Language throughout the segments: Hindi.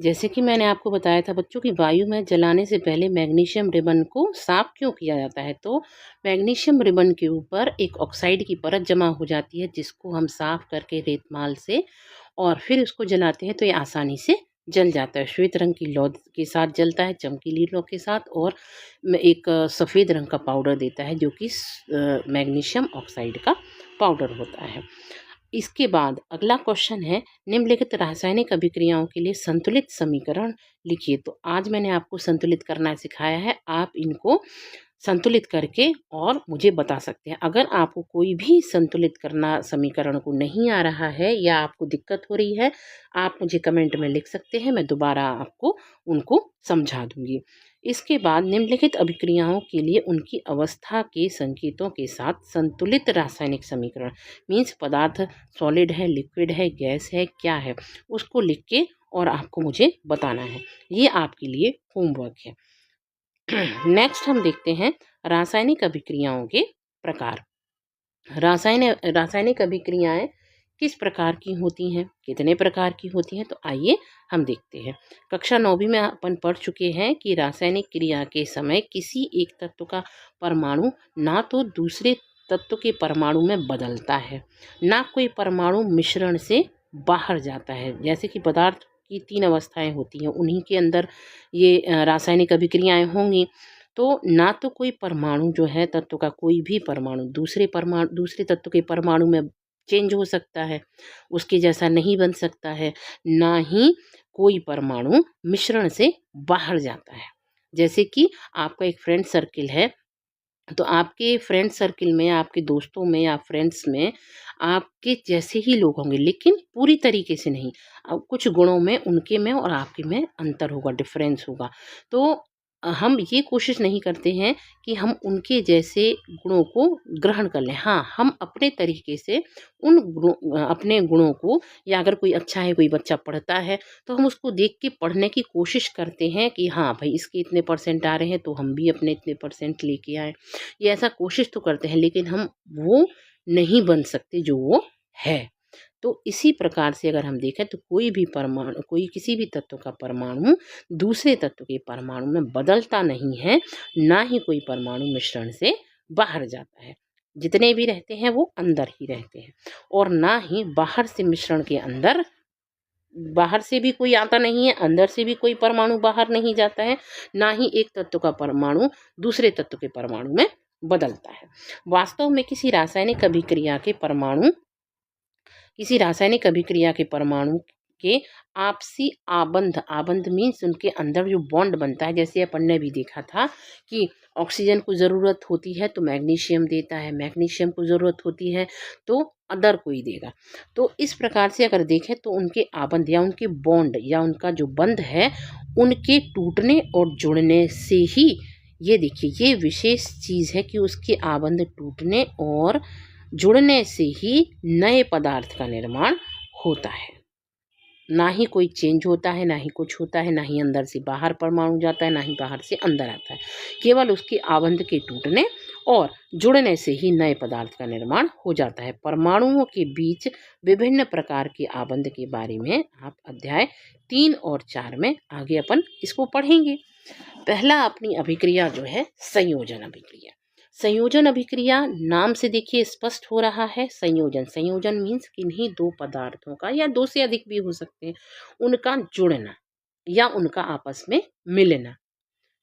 जैसे कि मैंने आपको बताया था बच्चों कि वायु में जलाने से पहले मैग्नीशियम रिबन को साफ क्यों किया जाता है। तो मैग्नीशियम रिबन के ऊपर एक ऑक्साइड की परत जमा हो जाती है जिसको हम साफ करके रेतमाल से और फिर उसको जलाते हैं तो ये आसानी से जल जाता है। श्वेत रंग की लौ के साथ जलता है, चमकीली लौ के साथ, और एक सफ़ेद रंग का पाउडर देता है जो कि मैग्नीशियम ऑक्साइड का पाउडर होता है। इसके बाद अगला क्वेश्चन है, निम्नलिखित रासायनिक अभिक्रियाओं के लिए संतुलित समीकरण लिखिए। तो आज मैंने आपको संतुलित करना सिखाया है, आप इनको संतुलित करके और मुझे बता सकते हैं। अगर आपको कोई भी संतुलित करना समीकरण को नहीं आ रहा है या आपको दिक्कत हो रही है, आप मुझे कमेंट में लिख सकते हैं, मैं दोबारा आपको उनको समझा दूंगी। इसके बाद निम्नलिखित अभिक्रियाओं के लिए उनकी अवस्था के संकेतों के साथ संतुलित रासायनिक समीकरण, मीन्स पदार्थ सॉलिड है, लिक्विड है, गैस है, क्या है, उसको लिख के और आपको मुझे बताना है। ये आपके लिए होमवर्क है। नेक्स्ट हम देखते हैं रासायनिक अभिक्रियाओं के प्रकार। रासायनिक अभिक्रियाएं किस प्रकार की होती हैं, कितने प्रकार की होती हैं, तो आइए हम देखते हैं। कक्षा 9वीं में अपन पढ़ चुके हैं कि रासायनिक क्रिया के समय किसी एक तत्व का परमाणु ना तो दूसरे तत्व के परमाणु में बदलता है, ना कोई परमाणु मिश्रण से बाहर जाता है। जैसे कि पदार्थ की 3 अवस्थाएं होती हैं, उन्हीं के अंदर ये रासायनिक अभिक्रियाएं होंगी। तो ना तो कोई परमाणु जो है, तत्व का कोई भी परमाणु दूसरे तत्व के परमाणु में चेंज हो सकता है, उसके जैसा नहीं बन सकता है, ना ही कोई परमाणु मिश्रण से बाहर जाता है। जैसे कि आपका एक फ्रेंड सर्किल है, तो आपके फ्रेंड सर्किल में, आपके दोस्तों में या फ्रेंड्स में आपके जैसे ही लोग होंगे, लेकिन पूरी तरीके से नहीं। कुछ गुणों में उनके में और आपके में अंतर होगा, डिफरेंस होगा। तो हम ये कोशिश नहीं करते हैं कि हम उनके जैसे गुणों को ग्रहण कर लें। हाँ, हम अपने तरीके से अपने गुणों को, या अगर कोई अच्छा है, कोई बच्चा पढ़ता है, तो हम उसको देख के पढ़ने की कोशिश करते हैं कि हाँ भाई, इसके इतने परसेंट आ रहे हैं तो हम भी अपने इतने परसेंट लेके आए। ये ऐसा कोशिश तो करते हैं, लेकिन हम वो नहीं बन सकते जो वो है। तो इसी प्रकार से अगर हम देखें तो कोई किसी भी तत्व का परमाणु दूसरे तत्व के परमाणु में बदलता नहीं है, ना ही कोई परमाणु मिश्रण से बाहर जाता है। जितने भी रहते हैं वो अंदर ही रहते हैं, और ना ही बाहर से मिश्रण के अंदर, बाहर से भी कोई आता नहीं है, अंदर से भी कोई परमाणु बाहर नहीं जाता है, ना ही एक तत्व का परमाणु दूसरे तत्व के परमाणु में बदलता है। वास्तव में किसी रासायनिक अभिक्रिया के परमाणु के आपसी आबंध मीन्स उनके अंदर जो बॉन्ड बनता है, जैसे अपन ने भी देखा था कि ऑक्सीजन को ज़रूरत होती है तो मैग्नीशियम देता है, मैग्नीशियम को ज़रूरत होती है तो अदर कोई देगा। तो इस प्रकार से अगर देखें तो उनके आबंध या उनके बॉन्ड या उनका जो बंध है, उनके टूटने और जुड़ने से ही, ये देखिए ये विशेष चीज़ है कि उसके आबंध टूटने और जुड़ने से ही नए पदार्थ का निर्माण होता है। ना ही कोई चेंज होता है, ना ही कुछ होता है, ना ही अंदर से बाहर परमाणु जाता है, ना ही बाहर से अंदर आता है। केवल उसके आबंध के टूटने और जुड़ने से ही नए पदार्थ का निर्माण हो जाता है। परमाणुओं के बीच विभिन्न प्रकार के आबंध के बारे में आप अध्याय 3 और 4 में आगे अपन इसको पढ़ेंगे। पहला अपनी अभिक्रिया जो है संयोजन अभिक्रिया। संयोजन अभिक्रिया नाम से देखिए स्पष्ट हो रहा है। संयोजन मीन्स किन्हीं दो पदार्थों का, या दो से अधिक भी हो सकते हैं, उनका जुड़ना या उनका आपस में मिलना।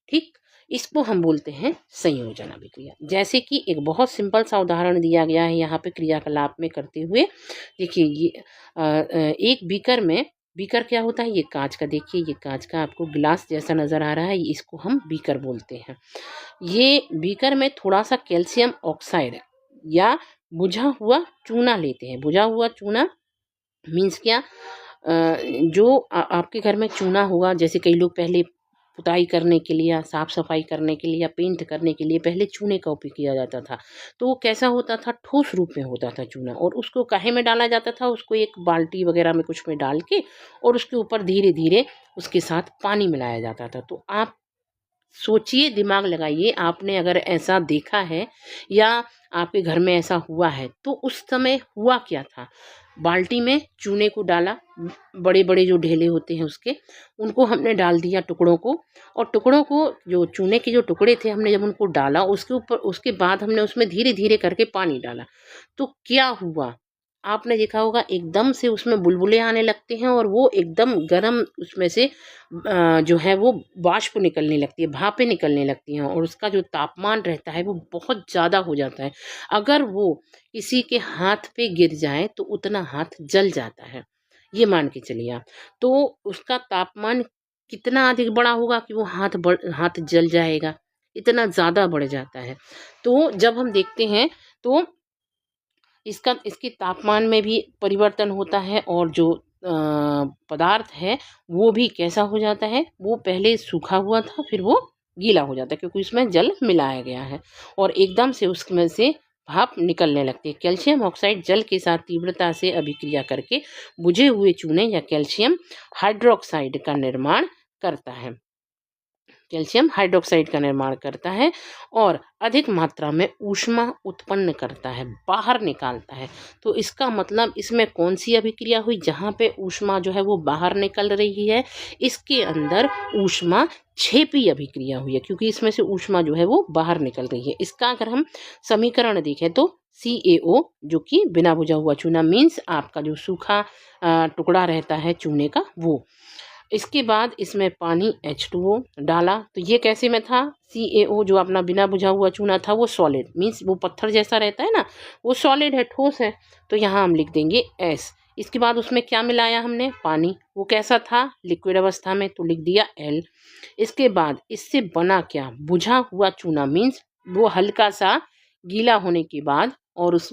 ठीक, इसको हम बोलते हैं संयोजन अभिक्रिया। जैसे कि एक बहुत सिंपल सा उदाहरण दिया गया है यहाँ पे क्रियाकलाप में करते हुए। देखिए ये एक बीकर क्या होता है, ये कांच का, देखिए ये कांच का आपको गिलास जैसा नज़र आ रहा है, इसको हम बीकर बोलते हैं। ये बीकर में थोड़ा सा कैल्शियम ऑक्साइड या बुझा हुआ चूना लेते हैं। बुझा हुआ चूना मीन्स क्या, जो आपके घर में चूना होगा, जैसे कई लोग पहले पुताई करने के लिए या साफ सफाई करने के लिए या पेंट करने के लिए पहले चूने का उपयोग किया जाता था। तो वो कैसा होता था, ठोस रूप में होता था चूना, और उसको काहे में डाला जाता था, उसको एक बाल्टी वगैरह में कुछ में डाल के और उसके ऊपर धीरे धीरे उसके साथ पानी मिलाया जाता था। तो आप सोचिए, दिमाग लगाइए, आपने अगर ऐसा देखा है या आपके घर में ऐसा हुआ है तो उस समय हुआ क्या था। बाल्टी में चूने को डाला, बड़े बड़े जो ढेले होते हैं उसके, उनको हमने डाल दिया टुकड़ों को, और टुकड़ों को जो चूने के जो टुकड़े थे हमने जब उनको डाला उसके ऊपर, उसके बाद हमने उसमें धीरे धीरे करके पानी डाला। तो क्या हुआ, आपने देखा होगा एकदम से उसमें बुलबुले आने लगते हैं और वो एकदम गर्म उसमें से जो है वो वाष्प निकलने लगती है, भापें निकलने लगती हैं, और उसका जो तापमान रहता है वो बहुत ज़्यादा हो जाता है। अगर वो किसी के हाथ पे गिर जाए तो उतना हाथ जल जाता है, ये मान के चलिए आप। तो उसका तापमान कितना अधिक बड़ा होगा कि वो हाथ जल जाएगा, इतना ज़्यादा बढ़ जाता है। तो जब हम देखते हैं तो इसके तापमान में भी परिवर्तन होता है, और जो पदार्थ है वो भी कैसा हो जाता है, वो पहले सूखा हुआ था फिर वो गीला हो जाता है, क्योंकि उसमें जल मिलाया गया है, और एकदम से उसमें से भाप निकलने लगती है। कैल्शियम ऑक्साइड जल के साथ तीव्रता से अभिक्रिया करके बुझे हुए चूने या कैल्शियम हाइड्रोक्साइड का निर्माण करता है। कैल्शियम हाइड्रोक्साइड का निर्माण करता है और अधिक मात्रा में ऊष्मा उत्पन्न करता है, बाहर निकालता है। तो इसका मतलब इसमें कौन सी अभिक्रिया हुई, जहाँ पे ऊष्मा जो है वो बाहर निकल रही है, इसके अंदर ऊष्मा छेपी अभिक्रिया हुई है, क्योंकि इसमें से ऊष्मा जो है वो बाहर निकल रही है। इसका अगर हम समीकरण देखें तो CaO, जो कि बिना बुझा हुआ चूना, मीन्स आपका जो सूखा टुकड़ा रहता है चूने का, वो। इसके बाद इसमें पानी H2O डाला, तो ये कैसे में था, CaO जो अपना बिना बुझा हुआ चूना था वो सॉलिड, मीन्स वो पत्थर जैसा रहता है ना, वो सॉलिड है, ठोस है, तो यहाँ हम लिख देंगे S। इसके बाद उसमें क्या मिलाया हमने, पानी, वो कैसा था, लिक्विड अवस्था में, तो लिख दिया L। इसके बाद इससे बना क्या, बुझा हुआ चूना, मीन्स वो हल्का सा गीला होने के बाद और उस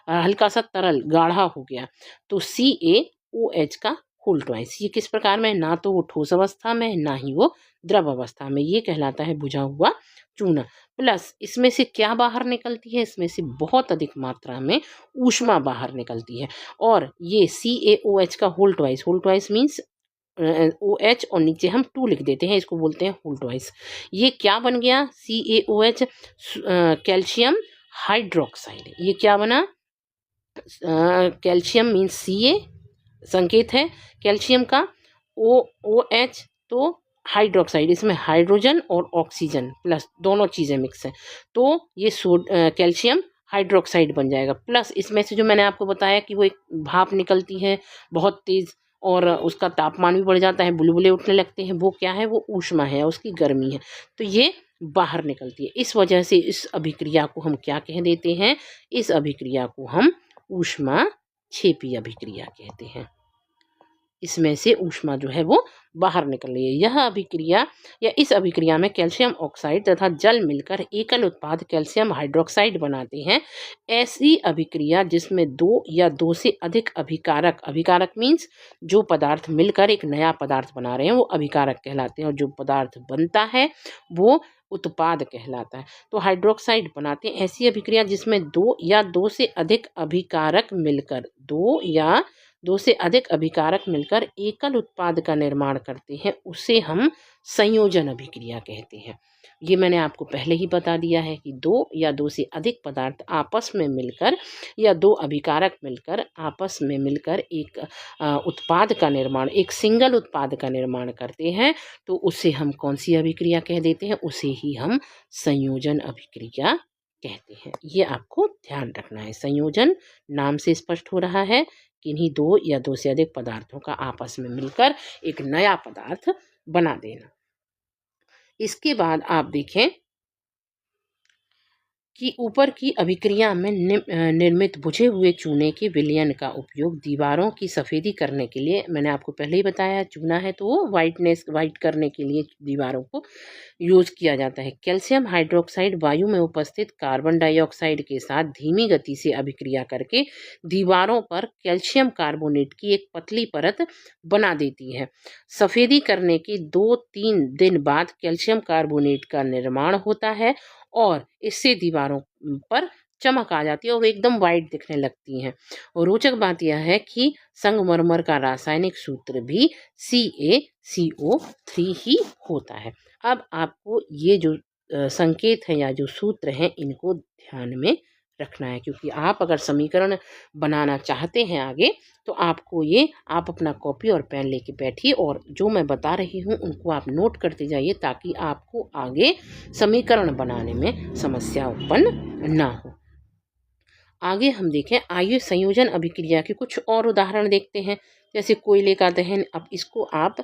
हल्का सा तरल गाढ़ा हो गया, तो CaOH का होल ट्वाइस। ये किस प्रकार में, ना तो वो ठोस अवस्था में ना ही वो द्रव अवस्था में, ये कहलाता है बुझा हुआ चूना। प्लस इसमें से क्या बाहर निकलती है, इसमें से बहुत अधिक मात्रा में ऊष्मा बाहर निकलती है, और ये CaOH का होल ट्वाइस मीन्स OH और नीचे हम 2 लिख देते हैं, इसको बोलते हैं होल ट्वाइस। ये क्या बन गया, CaOH कैल्शियम हाइड्रोक्साइड। ये क्या बना, कैल्शियम मीन्स Ca संकेत है कैल्शियम का, OH तो हाइड्रोक्साइड, इसमें हाइड्रोजन और ऑक्सीजन प्लस दोनों चीज़ें मिक्स हैं, तो ये कैल्शियम हाइड्रोक्साइड बन जाएगा। प्लस इसमें से जो मैंने आपको बताया कि वो एक भाप निकलती है बहुत तेज़, और उसका तापमान भी बढ़ जाता है, बुलबुले उठने लगते हैं, वो क्या है, वो ऊष्मा है, उसकी गर्मी है, तो ये बाहर निकलती है। इस वजह से इस अभिक्रिया को हम क्या कह देते हैं, इस अभिक्रिया को हम ऊष्मा छेपी अभिक्रिया कहते हैं। इसमें से ऊष्मा जो है वो बाहर निकल रही है। यह अभिक्रिया या इस अभिक्रिया में कैल्शियम ऑक्साइड तथा जल मिलकर एकल उत्पाद कैल्शियम हाइड्रोक्साइड बनाते हैं। ऐसी अभिक्रिया जिसमें 2 या 2 से अधिक अभिकारक मीन्स जो पदार्थ मिलकर एक नया पदार्थ बना रहे हैं वो अभिकारक कहलाते हैं, और जो पदार्थ बनता है वो उत्पाद कहलाता है। तो हाइड्रोक्साइड बनाते हैं ऐसी अभिक्रिया जिसमें 2 या 2 से अधिक अभिकारक मिलकर 2 से अधिक अभिकारक मिलकर एकल उत्पाद का निर्माण करते हैं, उसे हम संयोजन अभिक्रिया कहते हैं। ये मैंने आपको पहले ही बता दिया है कि 2 या 2 से अधिक पदार्थ आपस में मिलकर या 2 अभिकारक मिलकर आपस में मिलकर एक उत्पाद का निर्माण, एक सिंगल उत्पाद का निर्माण करते हैं, तो उसे हम कौन सी अभिक्रिया कह देते हैं, उसे ही हम संयोजन अभिक्रिया कहते हैं। ये आपको ध्यान रखना है। संयोजन नाम से स्पष्ट हो रहा है, किन्हीं 2 या 2 से अधिक पदार्थों का आपस में मिलकर एक नया पदार्थ बना देना। इसके बाद आप देखें कि ऊपर की अभिक्रिया में निर्मित बुझे हुए चूने के विलयन का उपयोग दीवारों की सफ़ेदी करने के लिए, मैंने आपको पहले ही बताया चूना है तो वो वाइट करने के लिए दीवारों को यूज़ किया जाता है। कैल्शियम हाइड्रोक्साइड वायु में उपस्थित कार्बन डाइऑक्साइड के साथ धीमी गति से अभिक्रिया करके दीवारों पर कैल्शियम कार्बोनेट की एक पतली परत बना देती है। सफ़ेदी करने के 2-3 दिन बाद कैल्शियम कार्बोनेट का निर्माण होता है और इससे दीवारों पर चमक आ जाती है और एकदम वाइट दिखने लगती हैं। और रोचक बात यह है कि संगमरमर का रासायनिक सूत्र भी CaCO3 ही होता है। अब आपको ये जो संकेत हैं या जो सूत्र हैं इनको ध्यान में रखना है, क्योंकि आप अगर समीकरण बनाना चाहते हैं आगे तो आपको ये आप अपना कॉपी और पेन लेके बैठिए और जो मैं बता रही हूँ उनको आप नोट करते जाइए ताकि आपको आगे समीकरण बनाने में समस्या उत्पन्न ना हो। आगे हम देखें, आइए संयोजन अभिक्रिया के कुछ और उदाहरण देखते हैं। जैसे कोयले का दहन। अब इसको आप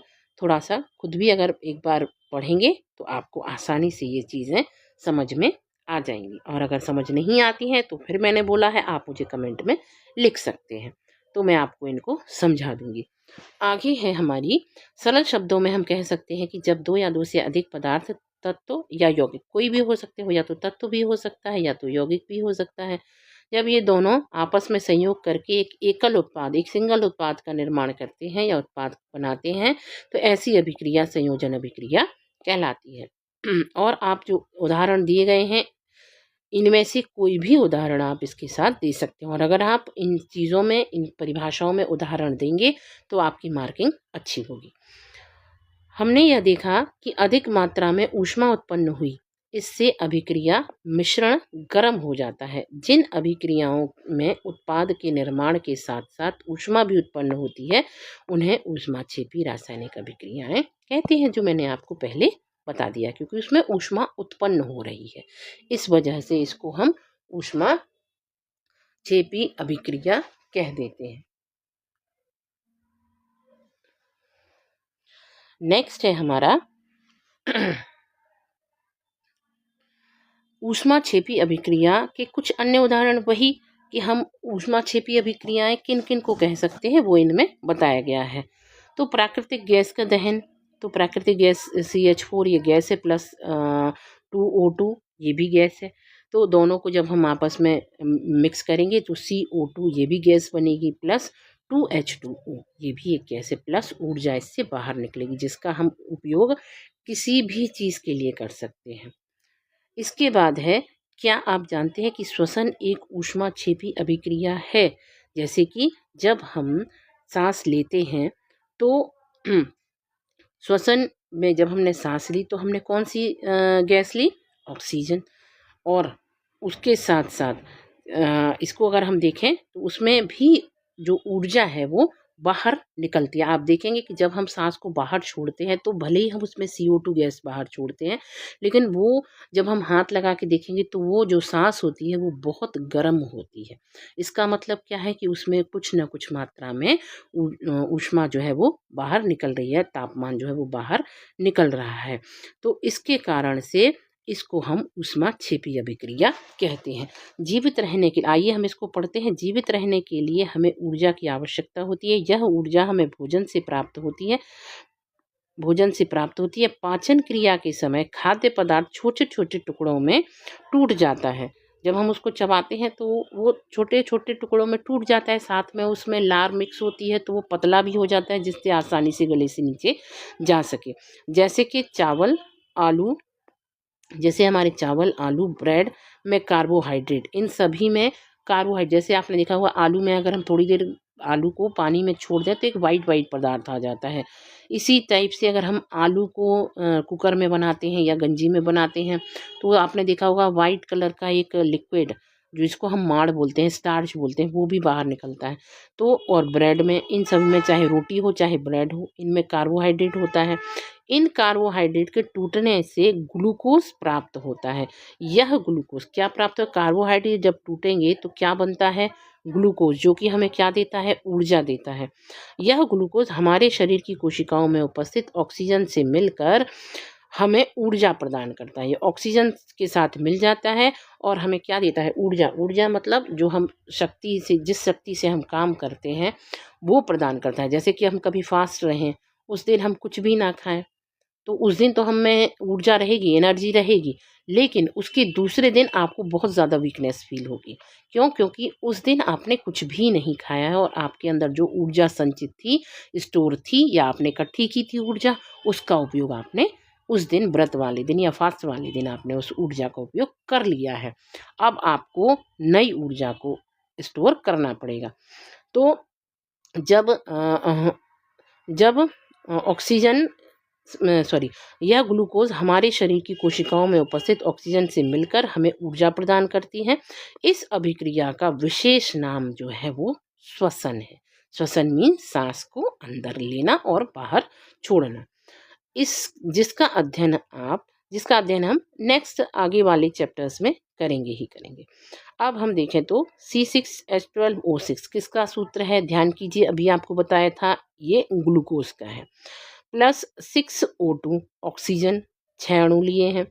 थोड़ा सा खुद भी अगर एक बार पढ़ेंगे तो आपको आसानी से ये चीज़ें समझ में आ जाएंगी, और अगर समझ नहीं आती हैं तो फिर मैंने बोला है आप मुझे कमेंट में लिख सकते हैं, तो मैं आपको इनको समझा दूंगी। आगे है हमारी, सरल शब्दों में हम कह सकते हैं कि जब दो या दो से अधिक पदार्थ, तत्व या यौगिक, कोई भी हो सकते हो, या तो तत्व भी हो सकता है या तो यौगिक भी हो सकता है, जब ये दोनों आपस में संयोग करके एक एकल उत्पाद, एक सिंगल उत्पाद का निर्माण करते हैं या उत्पाद बनाते हैं, तो ऐसी अभिक्रिया संयोजन अभिक्रिया कहलाती है। और आप जो उदाहरण दिए गए हैं इनमें से कोई भी उदाहरण आप इसके साथ दे सकते हैं, और अगर आप इन चीज़ों में, इन परिभाषाओं में उदाहरण देंगे तो आपकी मार्किंग अच्छी होगी। हमने यह देखा कि अधिक मात्रा में ऊष्मा उत्पन्न हुई, इससे अभिक्रिया मिश्रण गर्म हो जाता है। जिन अभिक्रियाओं में उत्पाद के निर्माण के साथ साथ ऊष्मा भी उत्पन्न होती है उन्हें ऊष्माक्षेपी रासायनिक अभिक्रियाएं कहते हैं, जो मैंने आपको पहले बता दिया, क्योंकि उसमें ऊष्मा उत्पन्न हो रही है, इस वजह से इसको हम ऊष्माक्षेपी अभिक्रिया कह देते हैं। नेक्स्ट है हमारा ऊष्माक्षेपी अभिक्रिया के कुछ अन्य उदाहरण, वही कि हम ऊष्माक्षेपी अभिक्रियाएं किन किन को कह सकते हैं वो इनमें बताया गया है। तो प्राकृतिक गैस का दहन, तो प्राकृतिक गैस CH4 ये गैस है, प्लस 2O2 ये भी गैस है, तो दोनों को जब हम आपस में मिक्स करेंगे तो CO2 ये भी गैस बनेगी, प्लस 2H2O ये भी एक गैस है, प्लस ऊर्जा इससे बाहर निकलेगी जिसका हम उपयोग किसी भी चीज़ के लिए कर सकते हैं। इसके बाद है, क्या आप जानते हैं कि श्वसन एक ऊष्माक्षेपी अभिक्रिया है? जैसे कि जब हम सांस लेते हैं तो श्वसन में जब हमने सांस ली तो हमने कौन सी गैस ली? ऑक्सीजन। और उसके साथ साथ इसको अगर हम देखें तो उसमें भी जो ऊर्जा है वो बाहर निकलती है। आप देखेंगे कि जब हम सांस को बाहर छोड़ते हैं तो भले ही हम उसमें CO2 गैस बाहर छोड़ते हैं, लेकिन वो जब हम हाथ लगा के देखेंगे तो वो जो सांस होती है वो बहुत गर्म होती है। इसका मतलब क्या है कि उसमें कुछ ना कुछ मात्रा में ऊष्मा जो है वो बाहर निकल रही है, तापमान जो है वो बाहर निकल रहा है। तो इसके कारण से इसको हम ऊष्माक्षेपी अभिक्रिया कहते हैं। जीवित रहने के, आइए हम इसको पढ़ते हैं। जीवित रहने के लिए हमें ऊर्जा की आवश्यकता होती है। यह ऊर्जा हमें भोजन से प्राप्त होती है। पाचन क्रिया के समय खाद्य पदार्थ छोटे छोटे टुकड़ों में टूट जाता है। जब हम उसको चबाते हैं तो वो छोटे छोटे टुकड़ों में टूट जाता है, साथ में उसमें लार मिक्स होती है तो वो पतला भी हो जाता है जिससे आसानी से गले से नीचे जा सके। जैसे कि चावल, आलू, जैसे हमारे चावल, आलू, ब्रेड में कार्बोहाइड्रेट, इन सभी में कार्बोहाइड्रेट, जैसे आपने देखा हुआ आलू में अगर हम थोड़ी देर आलू को पानी में छोड़ दें तो एक वाइट वाइट पदार्थ आ जाता है। इसी टाइप से अगर हम आलू को कुकर में बनाते हैं या गंजी में बनाते हैं तो आपने देखा होगा वाइट कलर का एक लिक्विड, जो इसको हम माड़ बोलते हैं, स्टार्च बोलते हैं, वो भी बाहर निकलता है। तो और ब्रेड में, इन सब में चाहे रोटी हो चाहे ब्रेड हो, इनमें कार्बोहाइड्रेट होता है। इन कार्बोहाइड्रेट के टूटने से ग्लूकोज प्राप्त होता है। यह ग्लूकोज क्या प्राप्त हो? कार्बोहाइड्रेट जब टूटेंगे तो क्या बनता है? ग्लूकोज, जो कि हमें क्या देता है? ऊर्जा देता है। यह ग्लूकोज हमारे शरीर की कोशिकाओं में उपस्थित ऑक्सीजन से मिलकर हमें ऊर्जा प्रदान करता है। ये ऑक्सीजन के साथ मिल जाता है और हमें क्या देता है? ऊर्जा। ऊर्जा मतलब जो हम शक्ति से, जिस शक्ति से हम काम करते हैं वो प्रदान करता है। जैसे कि हम कभी फास्ट रहें, उस दिन हम कुछ भी ना खाएं तो उस दिन तो हमें ऊर्जा रहेगी, एनर्जी रहेगी, लेकिन उसके दूसरे दिन आपको बहुत ज़्यादा वीकनेस फील होगी। क्यों? क्योंकि उस दिन आपने कुछ भी नहीं खाया है और आपके अंदर जो ऊर्जा संचित थी, स्टोर थी, या आपने इकट्ठी की थी ऊर्जा, उसका उपयोग आपने उस दिन, व्रत वाले दिन या फास्ट वाले दिन, आपने उस ऊर्जा का उपयोग कर लिया है। अब आपको नई ऊर्जा को स्टोर करना पड़ेगा। तो जब ऑक्सीजन सॉरी यह ग्लूकोज हमारे शरीर की कोशिकाओं में उपस्थित ऑक्सीजन से मिलकर हमें ऊर्जा प्रदान करती है। इस अभिक्रिया का विशेष नाम जो है वो श्वसन है। श्वसन मीन सांस को अंदर लेना और बाहर छोड़ना। इस जिसका अध्ययन हम नेक्स्ट आगे वाले चैप्टर्स में करेंगे ही करेंगे। अब हम देखें तो C6H12O6 किसका सूत्र है, ध्यान कीजिए, अभी आपको बताया था ये ग्लूकोज का है। प्लस 6O2 ऑक्सीजन 6 अणु लिए हैं,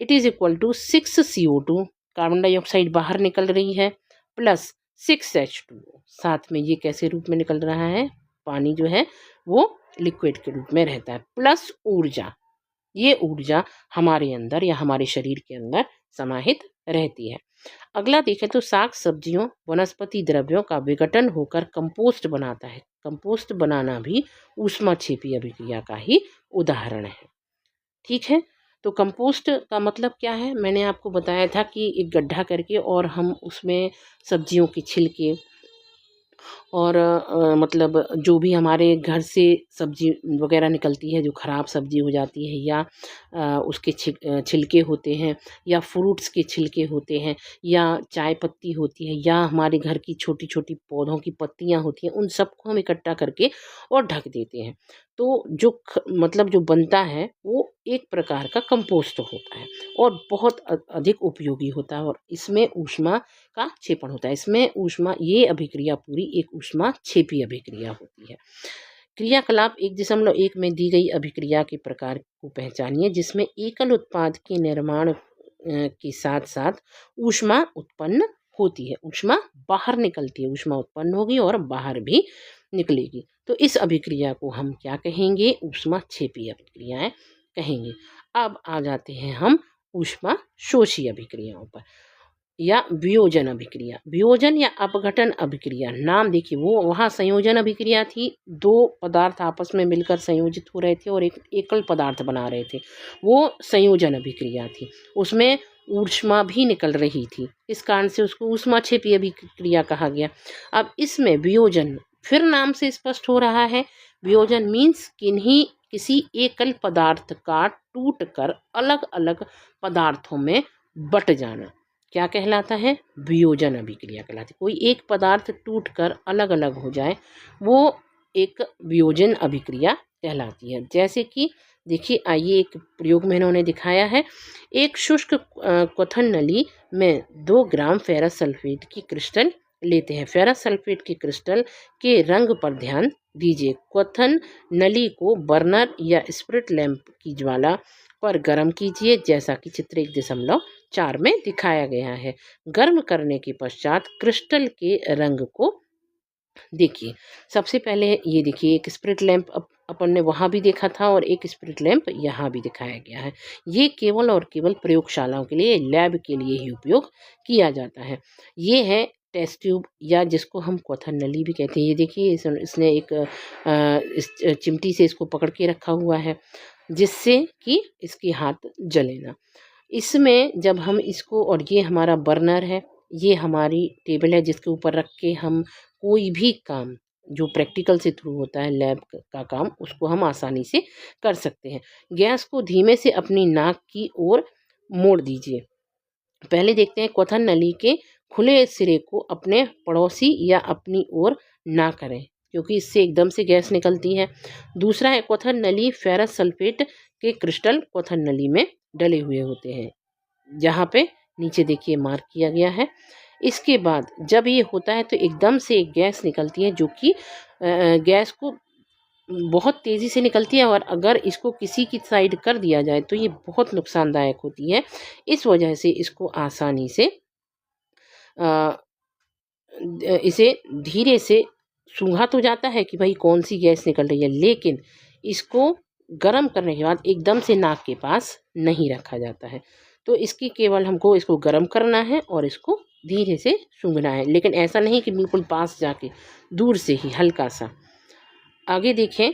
it is equal to 6CO2 carbon dioxide बाहर निकल रही है, प्लस 6H2O, साथ में ये कैसे रूप में निकल रहा है, पानी जो है वो लिक्विड के रूप में रहता है, प्लस ऊर्जा, ये ऊर्जा हमारे अंदर या हमारे शरीर के अंदर समाहित रहती है। अगला देखें तो साग सब्जियों वनस्पति द्रव्यों का विघटन होकर कंपोस्ट बनाता है। कंपोस्ट बनाना भी ऊष्माक्षेपी अभिक्रिया का ही उदाहरण है। ठीक है, तो कंपोस्ट का मतलब क्या है, मैंने आपको बताया था कि एक गड्ढा करके और हम उसमें सब्जियों के छिलके और मतलब जो भी हमारे घर से सब्जी वगैरह निकलती है, जो ख़राब सब्जी हो जाती है या उसके छिलके होते हैं या फ्रूट्स के छिलके होते हैं या चाय पत्ती होती है या हमारे घर की छोटी छोटी पौधों की पत्तियां होती हैं, उन सबको हम इकट्ठा करके और ढक देते हैं। तो जो मतलब जो बनता है वो एक प्रकार का कंपोस्ट होता है और बहुत अधिक उपयोगी होता है और इसमें ऊष्मा का क्षेपण होता है। इसमें ऊष्मा, ये अभिक्रिया पूरी एक ऊष्मा क्षेपी अभिक्रिया होती है। क्रियाकलाप 1.1 में दी गई अभिक्रिया के प्रकार को पहचानिए जिसमें एकल उत्पाद के निर्माण के साथ साथ ऊष्मा उत्पन्न होती है। ऊष्मा बाहर निकलती है, ऊष्मा उत्पन्न होगी और बाहर भी निकलेगी। तो इस अभिक्रिया को हम क्या कहेंगे, ऊष्मा क्षेपी अभिक्रियाएं कहेंगे। अब आ जाते हैं हम ऊष्मा शोषी अभिक्रियाओं पर या वियोजन अभिक्रिया। वियोजन या अपघटन अभिक्रिया, नाम देखिए, वो वहाँ संयोजन अभिक्रिया थी, दो पदार्थ आपस में मिलकर संयोजित हो रहे थे और एक एकल पदार्थ बना रहे थे, वो संयोजन अभिक्रिया थी, उसमें ऊष्मा भी निकल रही थी, इस कारण से उसको ऊष्माक्षेपी अभिक्रिया कहा गया। अब इसमें वियोजन, फिर नाम से स्पष्ट हो रहा है, वियोजन मीन्स किसी एकल पदार्थ का टूटकर अलग अलग पदार्थों में बट जाना, क्या कहलाता है, वियोजन अभिक्रिया कहलाती है। कोई एक पदार्थ टूटकर अलग अलग हो जाए वो एक वियोजन अभिक्रिया कहलाती है। जैसे कि देखिए, आइए एक प्रयोग में इन्होंने दिखाया है, एक शुष्क क्वथन नली में 2 ग्राम फेरस सल्फेट की क्रिस्टल लेते हैं। फेरस सल्फेट की क्रिस्टल के रंग पर ध्यान दीजिए। क्वथन नली को बर्नर या स्पिरिट लैंप की ज्वाला पर गर्म कीजिए, जैसा कि चित्र 1.4 में दिखाया गया है। गर्म करने के पश्चात क्रिस्टल के रंग को देखिए। सबसे पहले ये देखिए, एक स्पिरिट लैंप अपन ने वहाँ भी देखा था और एक स्पिरिट लैंप यहाँ भी दिखाया गया है। ये केवल और केवल प्रयोगशालाओं के लिए, लैब के लिए ही उपयोग किया जाता है। ये है टेस्ट ट्यूब या जिसको हम क्वथन नली भी कहते हैं। ये देखिए, इसने एक इस चिमटी से इसको पकड़ के रखा हुआ है जिससे कि इसके हाथ जले ना। इसमें जब हम इसको, और ये हमारा बर्नर है, ये हमारी टेबल है जिसके ऊपर रख के हम कोई भी काम जो प्रैक्टिकल से थ्रू होता है, लैब का काम, उसको हम आसानी से कर सकते हैं। गैस को धीमे से अपनी नाक की ओर मोड़ दीजिए। पहले देखते हैं, क्वथन नली के खुले सिरे को अपने पड़ोसी या अपनी ओर ना करें क्योंकि इससे एकदम से गैस निकलती है। दूसरा है, क्वथन नली फेरस सल्फेट के क्रिस्टल क्वथन नली में डले हुए होते हैं, जहाँ पे नीचे देखिए मार्क किया गया है। इसके बाद जब ये होता है तो एकदम से एक गैस निकलती है जो कि गैस को बहुत तेज़ी से निकलती है और अगर इसको किसी की साइड कर दिया जाए तो ये बहुत नुकसानदायक होती है। इस वजह से इसको आसानी से इसे धीरे से सूंघा तो जाता है कि भाई कौन सी गैस निकल रही है, लेकिन इसको गर्म करने के बाद एकदम से नाक के पास नहीं रखा जाता है। तो इसकी केवल हमको इसको गर्म करना है और इसको धीरे से सूंघना है, लेकिन ऐसा नहीं कि बिल्कुल पास जाके, दूर से ही हल्का सा। आगे देखें,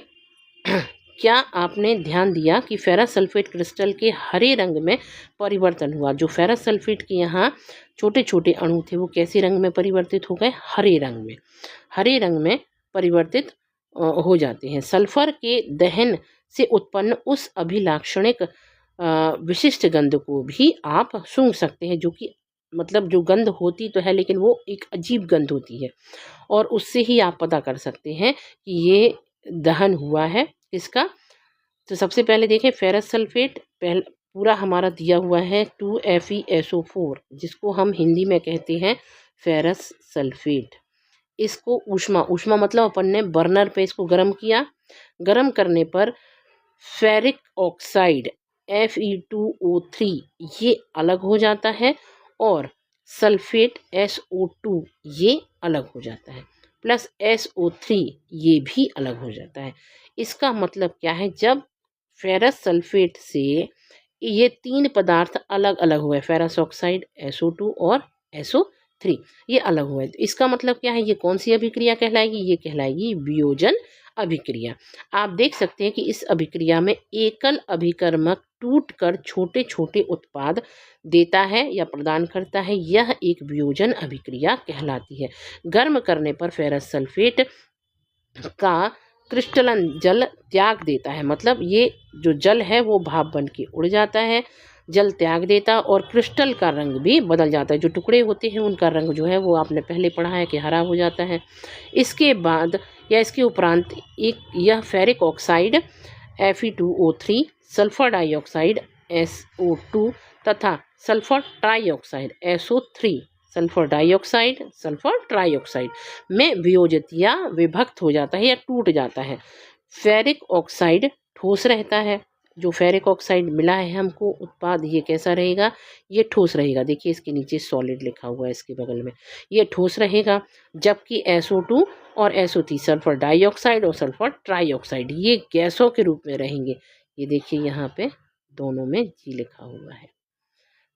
क्या आपने ध्यान दिया कि फेरस सल्फेट क्रिस्टल के हरे रंग में परिवर्तन हुआ। जो फेरस सल्फेट के यहाँ छोटे छोटे अणु थे वो कैसे रंग में परिवर्तित हो गए, हरे रंग में। हरे रंग में परिवर्तित हो जाते हैं। सल्फर के दहन से उत्पन्न उस अभिलाक्षणिक विशिष्ट गंध को भी आप सूंघ सकते हैं, जो कि मतलब जो गंध होती तो है लेकिन वो एक अजीब गंध होती है, और उससे ही आप पता कर सकते हैं कि ये दहन हुआ है इसका। तो सबसे पहले देखें फेरस सल्फेट, पहले पूरा हमारा दिया हुआ है 2FeSO4, जिसको हम हिंदी में कहते हैं फेरस सल्फेट। इसको ऊष्मा ऊष्मा मतलब अपन ने बर्नर पे इसको गर्म किया, गर्म करने पर फेरिक ऑक्साइड Fe2O3 ये अलग हो जाता है, और सल्फेट SO2 ये अलग हो जाता है, प्लस SO3 ये भी अलग हो जाता है। इसका मतलब क्या है, जब फेरस सल्फेट से ये 3 पदार्थ अलग अलग हुए, फेरस ऑक्साइड, SO2 और SO3 ये अलग हुए, तो इसका मतलब क्या है, ये कौन सी अभिक्रिया कहलाएगी, ये कहलाएगी वियोजन अभिक्रिया। आप देख सकते हैं कि इस अभिक्रिया में एकल अभिकर्मक टूटकर छोटे छोटे उत्पाद देता है या प्रदान करता है, यह एक वियोजन अभिक्रिया कहलाती है। गर्म करने पर फेरस सल्फेट का क्रिस्टलन जल त्याग देता है, मतलब ये जो जल है वो भाप बन के उड़ जाता है, जल त्याग देता, और क्रिस्टल का रंग भी बदल जाता है। जो टुकड़े होते हैं उनका रंग जो है वो आपने पहले पढ़ा है कि हरा हो जाता है। इसके बाद या इसके उपरांत एक यह ferric oxide Fe2O3, sulphur dioxide SO2 तथा sulphur trioxide SO3, sulphur dioxide sulphur trioxide में वियोजित या विभक्त हो जाता है या टूट जाता है। फेरिक ऑक्साइड ठोस रहता है, जो फेरिक ऑक्साइड मिला है हमको उत्पाद, ये कैसा रहेगा, ये ठोस रहेगा। देखिए इसके नीचे सॉलिड लिखा हुआ है, इसके बगल में ये ठोस रहेगा, जबकि SO2 और SO3 सल्फर डाइऑक्साइड और सल्फर ट्राइऑक्साइड ये गैसों के रूप में रहेंगे। ये देखिए यहाँ पे दोनों में जी लिखा हुआ है,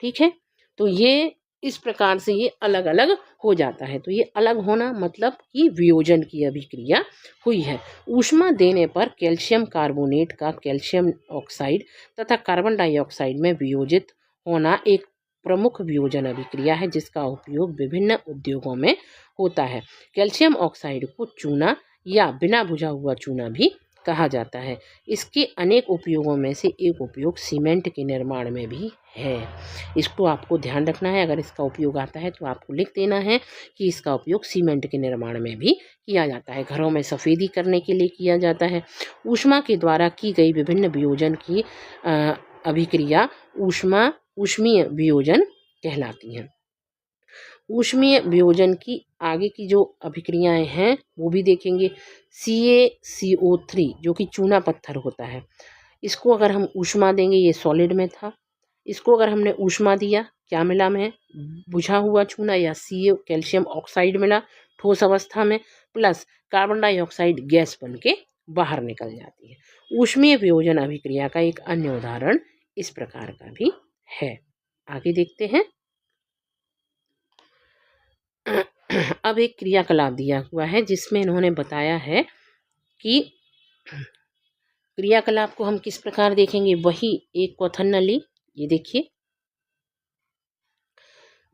ठीक है। तो ये इस प्रकार से ये अलग अलग हो जाता है। तो ये अलग होना मतलब कि वियोजन की अभिक्रिया हुई है। ऊष्मा देने पर कैल्शियम कार्बोनेट का कैल्शियम ऑक्साइड तथा कार्बन डाइऑक्साइड में वियोजित होना एक प्रमुख वियोजन अभिक्रिया है, जिसका उपयोग विभिन्न उद्योगों में होता है। कैल्शियम ऑक्साइड को चूना या बिना बुझा हुआ चूना भी कहा जाता है। इसके अनेक उपयोगों में से एक उपयोग सीमेंट के निर्माण में भी है। इसको आपको ध्यान रखना है, अगर इसका उपयोग आता है तो आपको लिख देना है कि इसका उपयोग सीमेंट के निर्माण में भी किया जाता है, घरों में सफ़ेदी करने के लिए किया जाता है। ऊष्मा के द्वारा की गई विभिन्न वियोजन की अभिक्रिया ऊष्मीय वियोजन कहलाती हैं। ऊष्मीय वियोजन की आगे की जो अभिक्रियाएं हैं वो भी देखेंगे। CaCO3 जो कि चूना पत्थर होता है, इसको अगर हम ऊष्मा देंगे, ये सॉलिड में था, इसको अगर हमने ऊष्मा दिया, क्या मिला हमें, बुझा हुआ चूना या CO कैल्शियम ऑक्साइड मिला ठोस अवस्था में, प्लस कार्बन डाइऑक्साइड गैस बन के बाहर निकल जाती है। ऊष्मीय वियोजन अभिक्रिया का एक अन्य उदाहरण इस प्रकार का भी है। आगे देखते हैं। अब एक क्रियाकलाप दिया हुआ है जिसमें इन्होंने बताया है कि क्रियाकलाप को हम किस प्रकार देखेंगे, वही एक क्वथन नली, ये देखिए,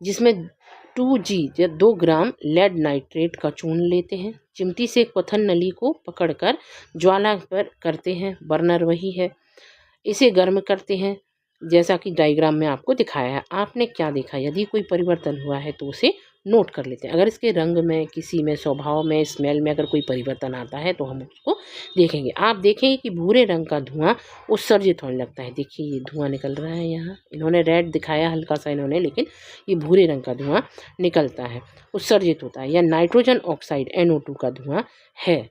जिसमें 2G या 2 ग्राम लेड नाइट्रेट का चूर्ण लेते हैं, चिमटी से क्वथन नली को पकड़कर ज्वाला पर करते हैं, बर्नर वही है, इसे गर्म करते हैं जैसा कि डायग्राम में आपको दिखाया है। आपने क्या देखा, यदि कोई परिवर्तन हुआ है तो उसे नोट कर लेते हैं। अगर इसके रंग में, किसी में, स्वभाव में, स्मेल में अगर कोई परिवर्तन आता है तो हम उसको देखेंगे। आप देखेंगे कि भूरे रंग का धुआं उत्सर्जित होने लगता है। देखिए ये धुआं निकल रहा है, यहाँ इन्होंने रेड दिखाया हल्का सा इन्होंने, लेकिन ये भूरे रंग का धुआं निकलता है, उत्सर्जित होता है। या नाइट्रोजन ऑक्साइड NO2 का धुआं है।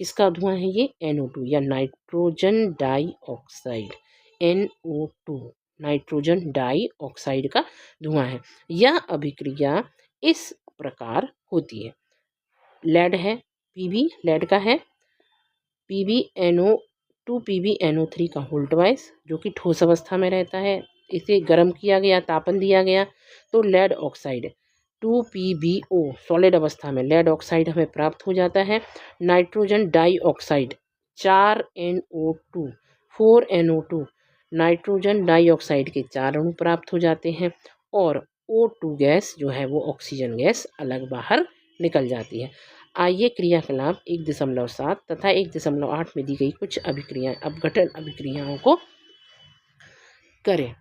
किसका धुआं है ये, NO2 या nitrogen dioxide, NO2 nitrogen dioxide का धुआं है। यह अभिक्रिया इस प्रकार होती है। लेड है, Pb लेड का है, PbNO2 PbNO3 का होल ट्वाइस, जो कि ठोस अवस्था में रहता है। इसे गर्म किया गया, तापन दिया गया तो लेड ऑक्साइड 2PbO सॉलिड अवस्था में लेड ऑक्साइड हमें प्राप्त हो जाता है। Nitrogen dioxide 4NO2 4NO2 nitrogen dioxide के 4 अणु प्राप्त हो जाते हैं, और O2 गैस जो है वो ऑक्सीजन गैस अलग बाहर निकल जाती है। आइए क्रियाकलाप 1.7 तथा 1.8 में दी गई कुछ अभिक्रिया अपघटन अभिक्रियाओं को करें।